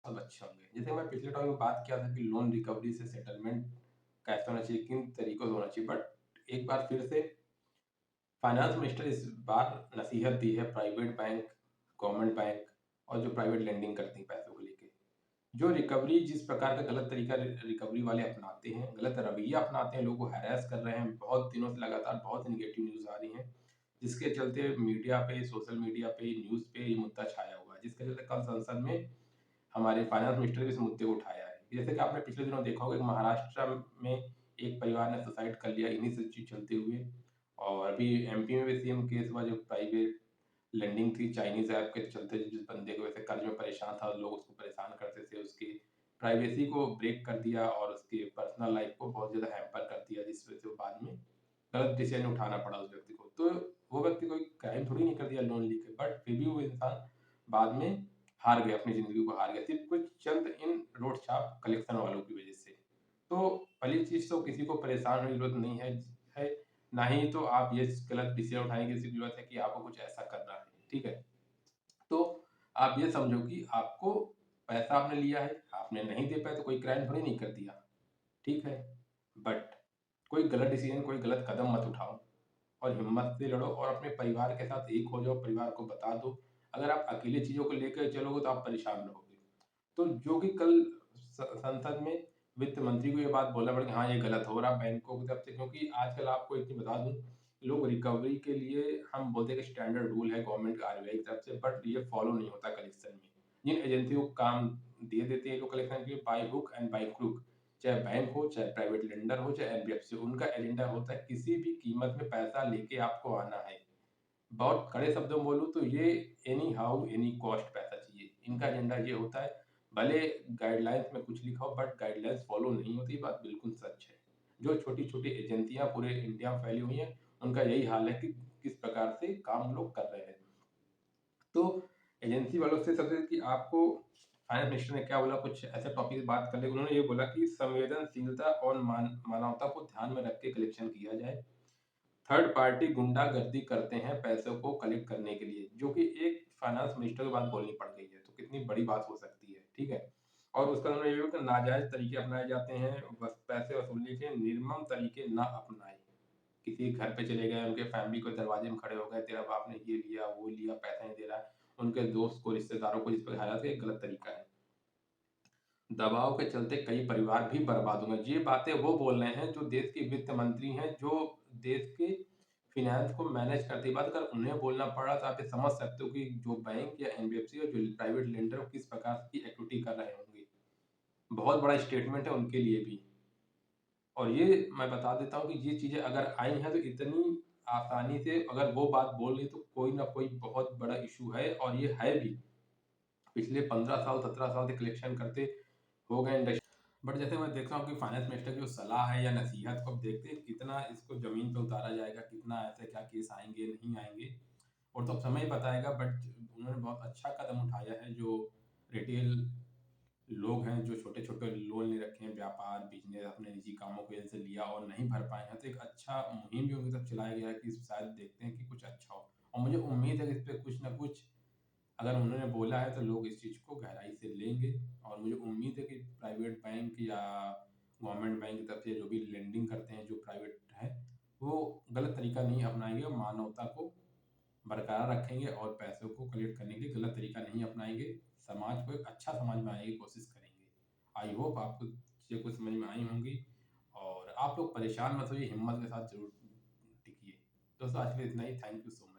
सब अच्छे होंगे। जैसे मैं पिछले टॉपिक में बात किया था कि लोन रिकवरी से सेटलमेंट कैसे होना चाहिए, किन तरीकों से होना चाहिए, बट एक बार फिर से फाइनेंस मिनिस्टर इस बार नसीहत दी है प्राइवेट बैंक, गवर्नमेंट बैंक और जो प्राइवेट लेंडिंग करती हैं पैसों को लेके। जो रिकवरी जिस प्रकार का गलत तरीका रिकवरी वाले अपनाते हैं, गलत रवैया अपनाते हैं, लोगों को हैरेस कर रहे हैं, बहुत दिनों से लगातार बहुत नेगेटिव न्यूज़ आ रही हैं, जिसके चलते मीडिया पे, सोशल मीडिया पे, न्यूज़ पे ये मुद्दा छाया हुआ है, जिसके चलते कल संसद में हमारे फाइनेंस मिनिस्टर ने इस मुद्दे को उठाया है। जैसे कि आपने पिछले दिनों देखा होगा कि महाराष्ट्र में एक परिवार ने सुसाइड कर लिया इन्हीं सब चीज़ चलते हुए, और अभी एमपी में भी सेम केस हुआ, जो प्राइवेट लेंडिंग थी चाइनीज़ ऐप के चलते, जिस बंदे को वैसे कर्ज में परेशान था, लोग उसको परेशान करते थे, उसकी प्राइवेसी को ब्रेक कर दिया और उसकी पर्सनल लाइफ को बहुत ज़्यादा हैम्पर कर दिया, जिस वजह से वो बाद में गलत डिसीजन उठाना पड़ा उस व्यक्ति को। तो वो व्यक्ति कोई क्राइम थोड़ी नहीं कर दिया लोन लेके, बट फिर भी वो इंसान बाद में हार गया, अपनी ज़िंदगी को हार गया, सिर्फ़ कुछ चंद इन रोड छाप कलेक्शन वालों की वजह से। तो पहली चीज़ तो किसी को परेशान होने की ज़रूरत नहीं है, ना ही तो आप ये गलत डिसीज़न उठाने की ज़रूरत है कि आपको कुछ ऐसा करना है, ठीक है? तो आप ये समझो कि आपको पैसा आपने लिया है, आपने नहीं दे पाए तो कोई क्राइम थोड़ी नहीं कर दिया, ठीक है? बट कोई गलत डिसीज़न, कोई गलत कदम मत उठाओ और हिम्मत से लड़ो और अपने परिवार के साथ एक हो जाओ, परिवार को बता दो। अगर आप अकेले चीज़ों को लेकर चलोगे तो आप परेशान रहोगे। तो जो कि कल संसद में वित्त मंत्री को ये बात बोलना पड़ा कि हाँ, ये गलत हो रहा बैंकों की तरफ से, क्योंकि आजकल आपको एक चीज़ बता दूँ, लोग रिकवरी के लिए हम बोलते हैं कि स्टैंडर्ड रूल है गवर्नमेंट आरबीआई की तरफ से, बट ये फॉलो नहीं होता कलेक्शन में। जिन एजेंसी को काम दे देते हैं लोग कलेक्शन के लिए by hook and by crook, चाहे बैंक हो, चाहे प्राइवेट लेंडर हो, चाहे एनबीएफसी, उनका एजेंडा होता है किसी भी कीमत में पैसा लेके आपको आना है। बहुत कड़े शब्दों में बोलूँ तो ये एनी हाउ एनी कॉस्ट पैसा चाहिए। इनका एजेंडा ये होता है, भले गाइडलाइंस में कुछ लिखा हो बट गाइडलाइंस फॉलो नहीं होती, बात बिल्कुल सच है। जो छोटी-छोटी एजेंसियाँ पूरे इंडिया में फैली हुई हैं, उनका यही हाल है कि किस प्रकार से काम लोग कर रहे हैं। तो एजेंसी वालों से सबसे कि आपको फाइनेंस मिनिस्टर ने क्या बोला, कुछ ऐसे टॉपिक पे बात कर ले, उन्होंने ये बोला कि संवेदनशीलता और मानवता को ध्यान में रख के कलेक्शन किया जाए। थर्ड पार्टी गुंडागर्दी करते हैं पैसों को कलेक्ट करने के लिए, जो कि एक फाइनेंस मिनिस्टर की बात बोलनी पड़ गई है, तो कितनी बड़ी बात हो सकती है, ठीक है? और उसका उन्होंने ये भी कहा, नाजायज़ तरीके अपनाए जाते हैं, बस पैसे वसूलने के निर्मम तरीके ना अपनाएँ। किसी के घर पे चले गए, उनके फैमिली को दरवाजे में खड़े हो गए, तेरा बाप ने ये लिया, वो लिया, पैसा नहीं दे रहा है। उनके दोस्त को, रिश्तेदारों को इस प्रकार हैरान किया, ये गलत तरीका है। दबाव के चलते कई परिवार भी बर्बाद हुए। ये बातें वो बोल रहे हैं जो देश के वित्त मंत्री हैं, जो देश के फ़ाइनेंस को मैनेज करते हैं। बात अगर उन्हें बोलना पड़ा तो आप ये समझ सकते हो कि जो बैंक या एनबीएफसी या जो प्राइवेट लेंडर वो किस प्रकार की एक्टिविटी कर रहे होंगे। बहुत बड़ा स्टेटमेंट है उनके लिए भी। और ये मैं बता देता हूँ कि ये चीज़ें अगर आई हैं तो इतनी आसानी से अगर वो बात बोल रही तो कोई ना कोई बहुत बड़ा इश्यू है, और ये है भी। पिछले 15 साल, 17 साल से कलेक्शन करते हो गए इंडस्ट्री, बट जैसे मैं देखता हूँ कि फाइनेंस मिनिस्टर की जो सलाह है या नसीहत को अब देखते हैं कितना इसको ज़मीन पे उतारा जाएगा, कितना ऐसे क्या केस आएँगे, नहीं आएँगे, और तो अब समय ही बताएगा। बट उन्होंने बहुत अच्छा कदम उठाया है, जो रिटेल लोग हैं, जो छोटे-छोटे लोन ले रखे हैं, व्यापार, बिज़नेस, अपने निजी कामों की वजह से लिया और नहीं भर पाए हैं, तो एक अच्छा मुहिम भी उनकी तरफ चलाया गया है कि शायद देखते हैं कि कुछ अच्छा हो। और मुझे उम्मीद है कि इस पे कुछ ना कुछ अगर उन्होंने बोला है तो लोग इस चीज़ को गहराई से लेंगे, और मुझे उम्मीद है कि प्राइवेट बैंक या गवर्नमेंट बैंक की तरफ से जो भी लेंडिंग करते हैं, जो प्राइवेट हैं, वो गलत तरीका नहीं अपनाएँगे और मानवता को बरकरार रखेंगे और पैसों को कलेक्ट करने के लिए गलत तरीका नहीं अपनाएँगे। समाज को एक अच्छा समाज बनाने की कोशिश करेंगे। आई होप आपको चीज़ें कुछ समझ में आई होंगी, और आप लोग परेशान मत होइए, हिम्मत के साथ ज़रूर टिकिए। दोस्तों आज के लिए इतना ही। Thank you so much.